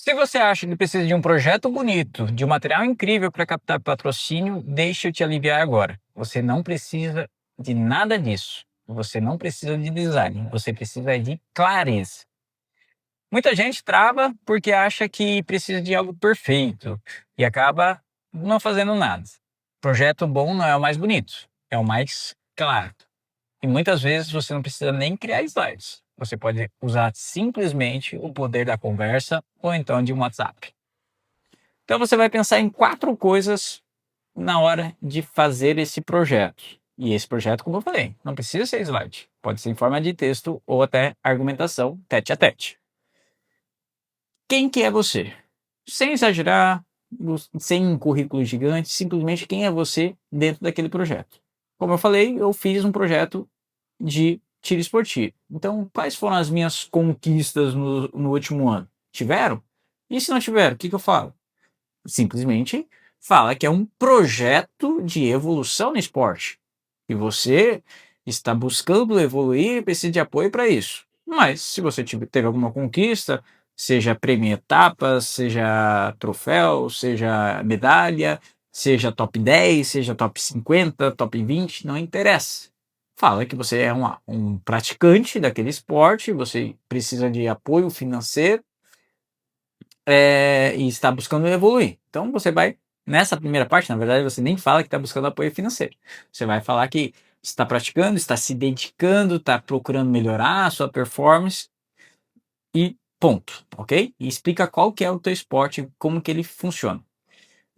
Se você acha que precisa de um projeto bonito, de um material incrível para captar patrocínio, deixa eu te aliviar agora. Você não precisa de nada disso. Você não precisa de design, você precisa de clareza. Muita gente trava porque acha que precisa de algo perfeito e acaba não fazendo nada. Projeto bom não é o mais bonito, é o mais claro. E muitas vezes você não precisa nem criar slides. Você pode usar simplesmente o poder da conversa ou então de um WhatsApp. Então você vai pensar em 4 coisas na hora de fazer esse projeto. E esse projeto, como eu falei, não precisa ser slide. Pode ser em forma de texto ou até argumentação tete a tete. Quem que é você? Sem exagerar, sem um currículo gigante, simplesmente quem é você dentro daquele projeto. Como eu falei, eu fiz um projeto de tiro esportivo. Então, quais foram as minhas conquistas no último ano? Tiveram? E se não tiveram, o que eu falo? Simplesmente fala que é um projeto de evolução no esporte. E você está buscando evoluir e precisa de apoio para isso. Mas se você teve alguma conquista, seja prêmio em etapas, seja troféu, seja medalha, seja top 10, seja top 50, top 20, não interessa. Fala que você é um praticante daquele esporte, você precisa de apoio financeiro e está buscando evoluir. Então você vai, nessa primeira parte, na verdade, você nem fala que está buscando apoio financeiro. Você vai falar que está praticando, está se dedicando, está procurando melhorar a sua performance e ponto, ok? E explica qual que é o teu esporte, como que ele funciona.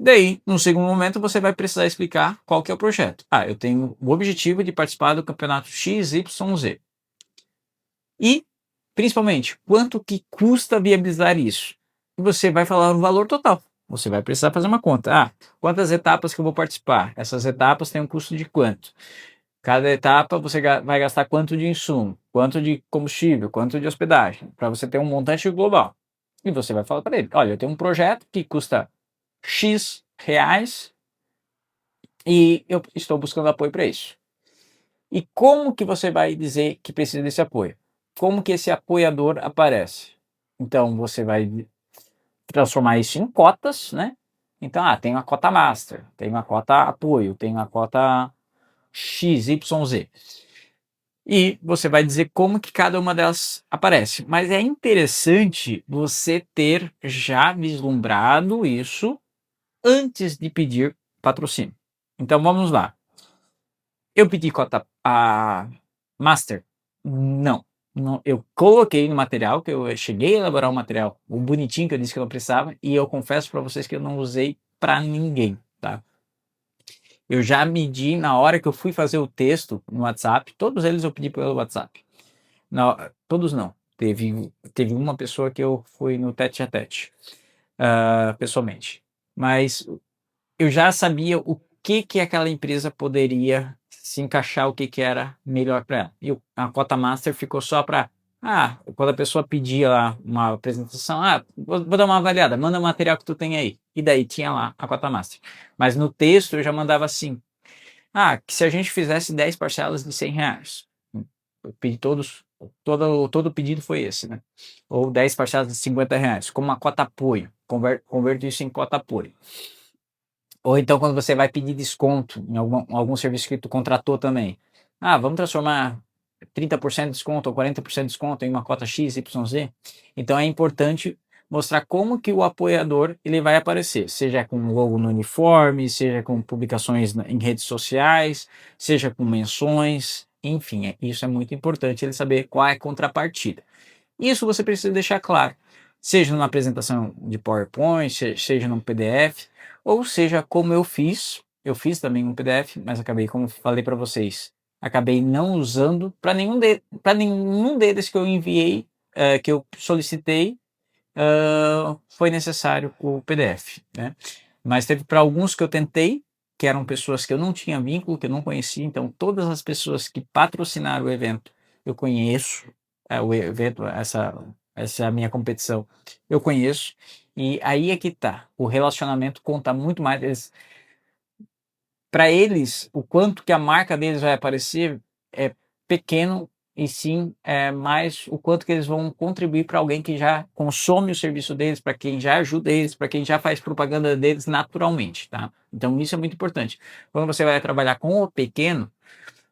Daí, no segundo momento, você vai precisar explicar qual que é o projeto. Ah, eu tenho o objetivo de participar do campeonato XYZ. E, principalmente, quanto que custa viabilizar isso? E você vai falar o valor total. Você vai precisar fazer uma conta. Ah, quantas etapas que eu vou participar? Essas etapas têm um custo de quanto? Cada etapa você vai gastar quanto de insumo, quanto de combustível, quanto de hospedagem, para você ter um montante global. E você vai falar para ele: olha, eu tenho um projeto que custa X reais e eu estou buscando apoio para isso. E como que você vai dizer que precisa desse apoio? Como que esse apoiador aparece? Então você vai transformar isso em cotas, né? Então, tem uma cota master, tem uma cota apoio, tem uma cota XYZ. E você vai dizer como que cada uma delas aparece. Mas é interessante você ter já vislumbrado isso antes de pedir patrocínio. Então vamos lá. Eu pedi cota a master? Não. Não, eu coloquei no material, que eu cheguei a elaborar um material, o bonitinho que eu disse que eu não precisava, e eu confesso para vocês que eu não usei para ninguém, tá? Eu já medi na hora que eu fui fazer o texto no WhatsApp, todos eles eu pedi pelo WhatsApp. Não, todos não. Teve uma pessoa que eu fui no tete a tete, pessoalmente. Mas eu já sabia o que que aquela empresa poderia se encaixar, o que que era melhor para ela. E a cota master ficou só para, quando a pessoa pedia lá uma apresentação, vou dar uma avaliada, manda o material que tu tem aí. E daí tinha lá a cota master. Mas no texto eu já mandava assim, que se a gente fizesse 10 parcelas de 100 reais. Eu pedi todo o pedido foi esse, né? Ou 10 parcelas de 50 reais, como uma cota apoio. Converto isso em cota apoio. Ou então quando você vai pedir desconto em algum serviço que tu contratou também. Vamos transformar 30% de desconto ou 40% de desconto em uma cota X, Y, Z. Então é importante mostrar como que o apoiador ele vai aparecer, seja com logo no uniforme, seja com publicações em redes sociais, seja com menções, enfim, isso é muito importante ele saber qual é a contrapartida. Isso você precisa deixar claro, seja numa apresentação de PowerPoint, seja num PDF, ou seja, como eu fiz também um PDF, mas acabei, como falei para vocês, acabei não usando para nenhum deles que eu enviei, que eu solicitei, foi necessário o PDF, né? Mas teve para alguns que eu tentei, que eram pessoas que eu não tinha vínculo, que eu não conhecia, então todas as pessoas que patrocinaram o evento eu conheço, o evento, essa é a minha competição, eu conheço, e aí é que tá, o relacionamento conta muito mais, para eles, o quanto que a marca deles vai aparecer é pequeno e sim mais o quanto que eles vão contribuir para alguém que já consome o serviço deles, para quem já ajuda eles, para quem já faz propaganda deles naturalmente, tá? Então isso é muito importante. Quando você vai trabalhar com o pequeno,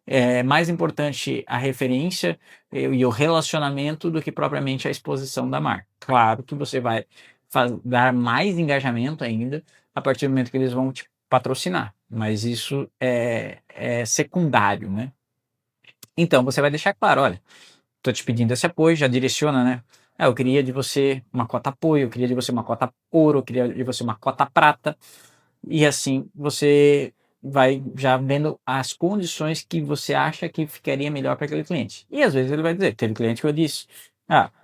é mais importante a referência e o relacionamento do que propriamente a exposição da marca. Claro que você vai dar mais engajamento ainda a partir do momento que eles vão te patrocinar, mas isso é secundário, né? Então você vai deixar claro, olha, estou te pedindo esse apoio, já direciona, né? Ah, eu queria de você uma cota apoio, eu queria de você uma cota ouro, eu queria de você uma cota prata, e assim você vai já vendo as condições que você acha que ficaria melhor para aquele cliente. E às vezes ele vai dizer, teve cliente que eu disse,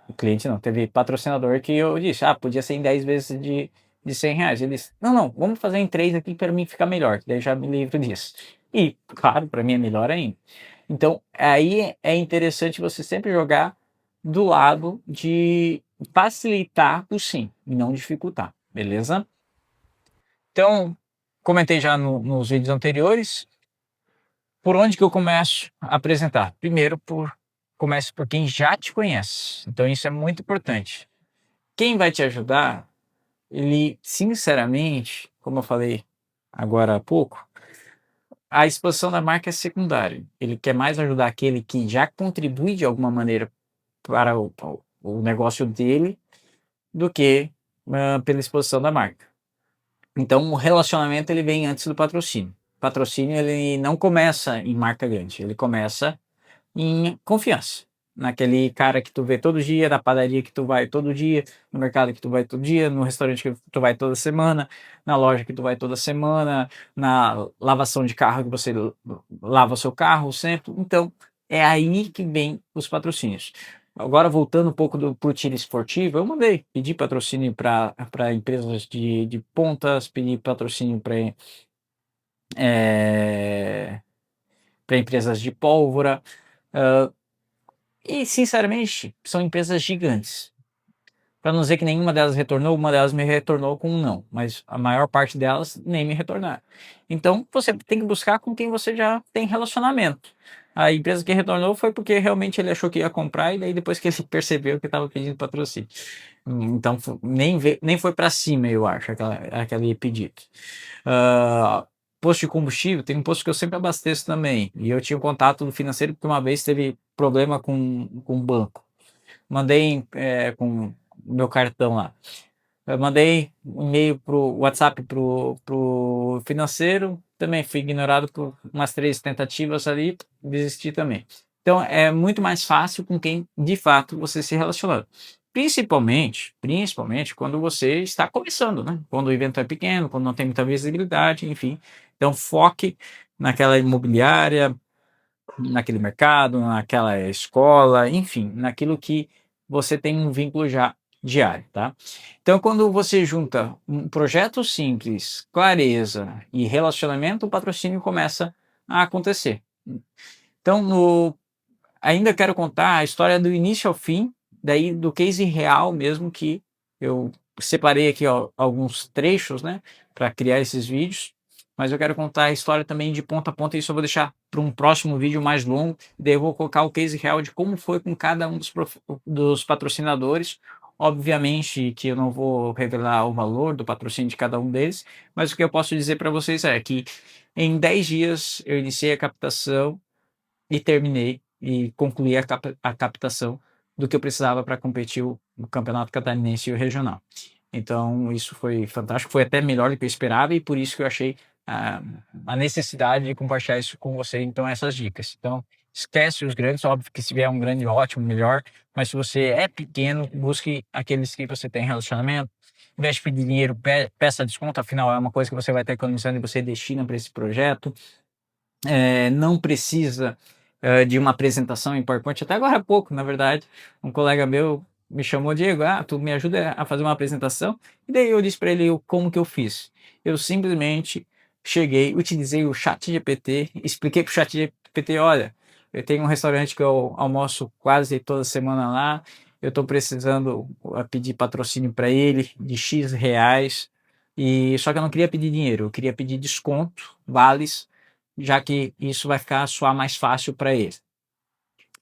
o cliente não, teve patrocinador que eu disse, podia ser em 10 vezes de R$ 100. Ele disse, não, vamos fazer em 3 aqui para mim ficar melhor, daí já me livro disso. E, claro, para mim é melhor ainda. Então, aí é interessante você sempre jogar do lado de facilitar o sim, e não dificultar, beleza? Então, comentei já nos vídeos anteriores, por onde que eu começo a apresentar? Primeiro, começo por quem já te conhece. Então, isso é muito importante. Quem vai te ajudar, ele, sinceramente, como eu falei agora há pouco, a exposição da marca é secundária. Ele quer mais ajudar aquele que já contribui de alguma maneira para o negócio dele do que pela exposição da marca. Então, o relacionamento ele vem antes do patrocínio. O patrocínio ele não começa em marca grande, ele começa em confiança. Naquele cara que tu vê todo dia, na padaria que tu vai todo dia, no mercado que tu vai todo dia, no restaurante que tu vai toda semana, na loja que tu vai toda semana, na lavação de carro que você lava o seu carro sempre. Então, é aí que vem os patrocínios. Agora, voltando um pouco pro tiro esportivo, eu mandei pedir patrocínio para empresas de pontas, pedir patrocínio para empresas de pólvora, e sinceramente são empresas gigantes. Para não dizer que nenhuma delas retornou, uma delas me retornou com um não, mas a maior parte delas nem me retornaram. Então você tem que buscar com quem você já tem relacionamento. A empresa que retornou foi porque realmente ele achou que ia comprar e daí depois que ele percebeu que estava pedindo patrocínio. Então nem foi para cima, eu acho, aquele pedido. Ah, posto de combustível, tem um posto que eu sempre abasteço também. E eu tinha um contato financeiro porque uma vez teve problema com o banco. Mandei com o meu cartão lá. Eu mandei um e-mail pro WhatsApp pro financeiro, também fui ignorado por umas 3 tentativas ali, desisti também. Então é muito mais fácil com quem de fato você se relaciona. Principalmente quando você está começando, né? Quando o evento é pequeno, quando não tem muita visibilidade, enfim. Então foque naquela imobiliária, naquele mercado, naquela escola, enfim, naquilo que você tem um vínculo já diário, tá? Então, quando você junta um projeto simples, clareza e relacionamento, o patrocínio começa a acontecer. Então, ainda quero contar a história do início ao fim, daí do case real mesmo que eu separei aqui alguns trechos, né, para criar esses vídeos, mas eu quero contar a história também de ponta a ponta e isso eu vou deixar para um próximo vídeo mais longo, daí eu vou colocar o case real de como foi com cada um dos patrocinadores. Obviamente que eu não vou revelar o valor do patrocínio de cada um deles, mas o que eu posso dizer para vocês é que em 10 dias eu iniciei a captação e terminei e concluí a captação do que eu precisava para competir no Campeonato Catarinense e o Regional. Então, isso foi fantástico, foi até melhor do que eu esperava e por isso que eu achei a necessidade de compartilhar isso com você, então, essas dicas. Então, esquece os grandes, óbvio que se vier um grande, ótimo, melhor, mas se você é pequeno, busque aqueles que você tem relacionamento, em vez de pedir dinheiro, peça desconto, afinal é uma coisa que você vai estar economizando e você destina para esse projeto. Não precisa de uma apresentação em PowerPoint. Até agora há pouco, na verdade, um colega meu me chamou, Diego, tu me ajuda a fazer uma apresentação? E daí eu disse para ele como que eu fiz. Eu simplesmente cheguei, utilizei o chat GPT, expliquei para o chat GPT, olha, eu tenho um restaurante que eu almoço quase toda semana lá, eu estou precisando pedir patrocínio para ele de X reais, e só que eu não queria pedir dinheiro, eu queria pedir desconto, vales, já que isso vai ficar soar mais fácil para ele.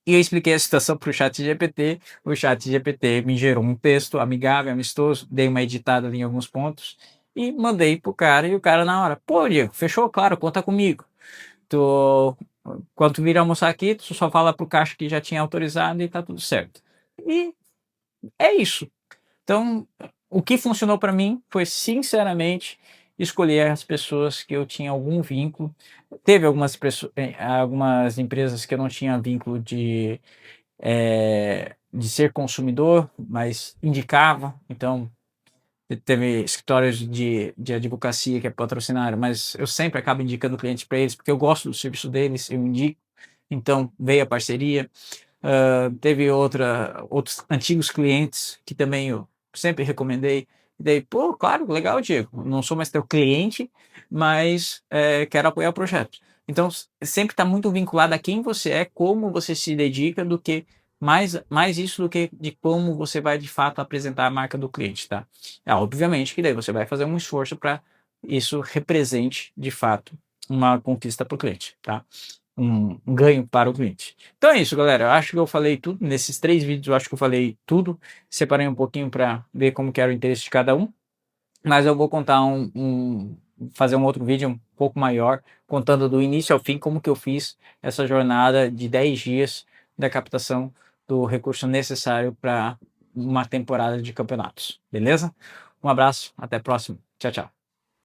E eu expliquei a situação para o ChatGPT, o ChatGPT me gerou um texto amigável, amistoso, dei uma editada ali em alguns pontos e mandei pro cara, e o cara na hora: "Pô, Diego, fechou, claro, conta comigo. Tu quando tu vir almoçar aqui, tu só fala pro caixa que já tinha autorizado e tá tudo certo". E é isso. Então, o que funcionou para mim foi, sinceramente, escolher as pessoas que eu tinha algum vínculo. Teve algumas empresas que eu não tinha vínculo de ser consumidor, mas indicava. Então, teve escritórios de advocacia que é patrocinário, mas eu sempre acabo indicando clientes para eles, porque eu gosto do serviço deles, eu indico. Então, veio a parceria. Teve outros antigos clientes que também eu sempre recomendei. E daí, pô, claro, legal, Diego. Não sou mais teu cliente, mas quero apoiar o projeto. Então, sempre está muito vinculado a quem você é, como você se dedica, do que mais isso do que de como você vai de fato apresentar a marca do cliente, tá? Obviamente que daí você vai fazer um esforço para isso represente de fato uma conquista para o cliente, tá? Um ganho para o cliente. Então é isso, galera. Eu acho que eu falei tudo. Nesses 3 vídeos, eu acho que eu falei tudo. Separei um pouquinho para ver como que era o interesse de cada um. Mas eu vou contar fazer um outro vídeo um pouco maior, contando do início ao fim como que eu fiz essa jornada de 10 dias da captação do recurso necessário para uma temporada de campeonatos. Beleza? Um abraço, até a próxima. Tchau, tchau.